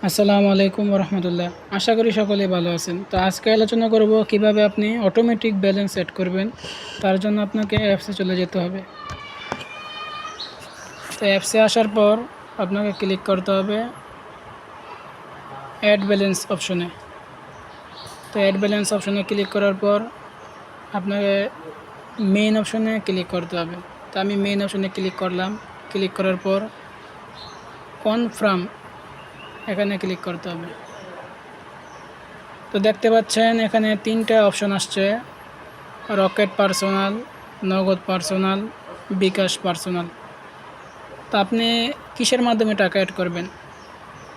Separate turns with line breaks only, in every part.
আসসালামু আলাইকুম রহমতুল্লাহ। আশা করি সকলে ভালো আছেন। তো আজকে আলোচনা করব কিভাবে আপনি অটোমেটিক ব্যালেন্স সেট করবেন। তার জন্য আপনাকে অ্যাপসে চলে যেতে হবে। তো অ্যাপসে আসার পর আপনাকে ক্লিক করতে হবে অ্যাড ব্যালেন্স অপশনে। তো অ্যাড ব্যালেন্স অপশনে ক্লিক করার পর আপনাকে মেইন অপশনে ক্লিক করতে হবে। তো আমি মেইন অপশনে ক্লিক করলাম। ক্লিক করার পর কনফার্ম এখানে ক্লিক করতে হবে। তো দেখতে পাচ্ছেন এখানে তিনটা অপশন আসছে, রকেট পার্সোনাল, নগদ পার্সোনাল, বিকাশ পার্সোনাল। তো আপনি কিসের মাধ্যমে টাকা অ্যাড করবেন?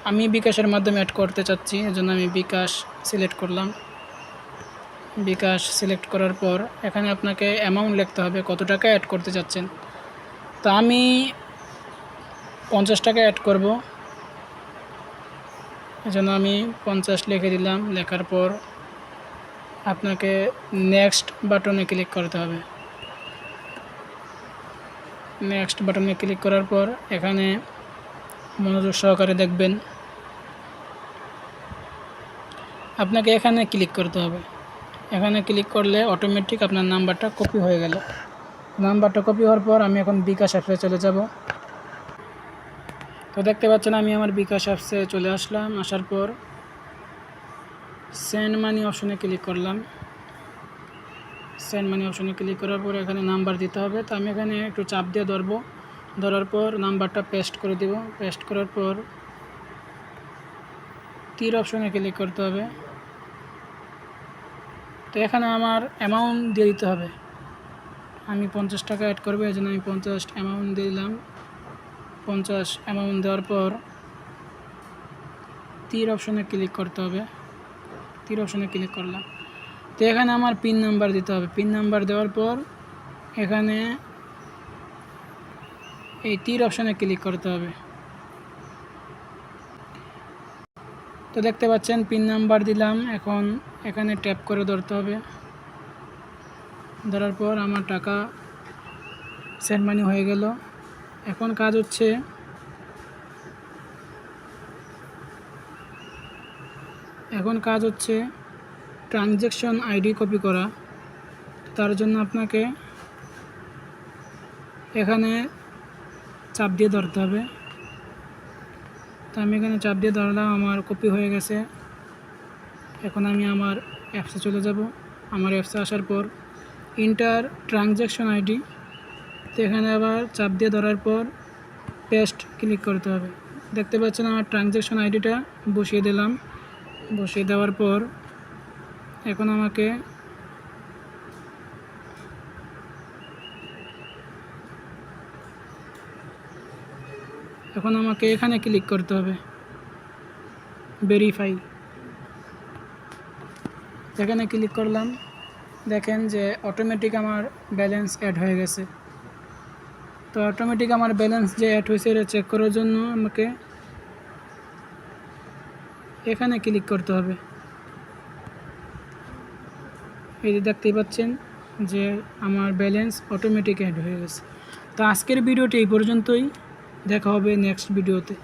আমি বিকাশের মাধ্যমে অ্যাড করতে চাচ্ছি, এজন্য আমি বিকাশ সিলেক্ট করলাম। বিকাশ সিলেক্ট করার পর এখানে আপনাকে অ্যামাউন্ট লিখতে হবে, কত টাকা অ্যাড করতে চাচ্ছেন। তো আমি 50 টাকা অ্যাড করব, এজন্য আমি 50 লিখে দিলাম। লেখার পর আপনাকে নেক্সট বাটনে ক্লিক করতে হবে। নেক্সট বাটনে ক্লিক করার পর এখানে মনোযোগ সহকারে দেখবেন, আপনাকে এখানে ক্লিক করতে হবে। এখানে ক্লিক করলে অটোমেটিক আপনার নাম্বারটা কপি হয়ে গেল। নাম্বারটা কপি হওয়ার পর আমি এখন বিকাশ অ্যাপসে চলে যাব। তো দেখতে পাচ্ছেন আমি আমার বিকাশ অ্যাপসে চলে আসলাম। আসার পর সেন্ড মানি অপশনে ক্লিক করলাম। সেন্ড মানি অপশনে ক্লিক করার পর এখানে নাম্বার দিতে হবে। তো আমি এখানে একটু চাপ দিয়ে ধরবো। ধরার পর নাম্বারটা পেস্ট করে দেব। পেস্ট করার পর তীর অপশনে ক্লিক করতে হবে। তো এখানে আমার অ্যামাউন্ট দিয়ে দিতে হবে। আমি 50 টাকা অ্যাড করবো, এই জন্য আমি 50 অ্যামাউন্ট দিয়ে দিলাম। 50 অ্যামাউন্ট দেওয়ার পর তীর অপশনে ক্লিক করতে হবে। তীর অপশনে ক্লিক করলাম। তো এখানে আমার পিন নাম্বার দিতে হবে। পিন নাম্বার দেওয়ার পর এখানে এই তীর অপশনে ক্লিক করতে হবে। তো দেখতে পাচ্ছেন পিন নাম্বার দিলাম। এখন এখানে ট্যাপ করে ধরতে হবে। ধরার পর আমার টাকা সেন্ড মানি হয়ে গেল। এখন কাজ হচ্ছে ট্রানজ্যাকশন আইডি কপি করা। তার জন্য আপনাকে এখানে চাপ দিয়ে ধরতে হবে। তো আমি এখানে চাপ দিয়ে ধরলাম, আমার কপি হয়ে গেছে। এখন আমি আমার অ্যাপসে চলে যাব। আমার অ্যাপসে আসার পর ইন্টার ট্রানজ্যাকশন আইডি, তো এখানে আবার চাপ দিয়ে ধরার পর পেস্ট ক্লিক করতে হবে। দেখতে পাচ্ছেন আমার ট্রানজ্যাকশন আইডিটা বসিয়ে দিলাম। বসিয়ে দেওয়ার পর এখন আমাকে এখানে ক্লিক করতে হবে ভেরিফাই। এখানে ক্লিক করলাম। দেখেন যে অটোমেটিক আমার ব্যালেন্স অ্যাড হয়ে গেছে। তো অটোমেটিক আমার ব্যালেন্স যে অ্যাড হয়েছে এটা চেক করার জন্য আমাকে এখানে ক্লিক করতে হবে। এই যে দেখতেই পাচ্ছেন যে আমার ব্যালেন্স অটোমেটিক অ্যাড হয়ে গেছে। তো আজকের ভিডিওটি এই পর্যন্তই। দেখা হবে নেক্সট ভিডিওতে।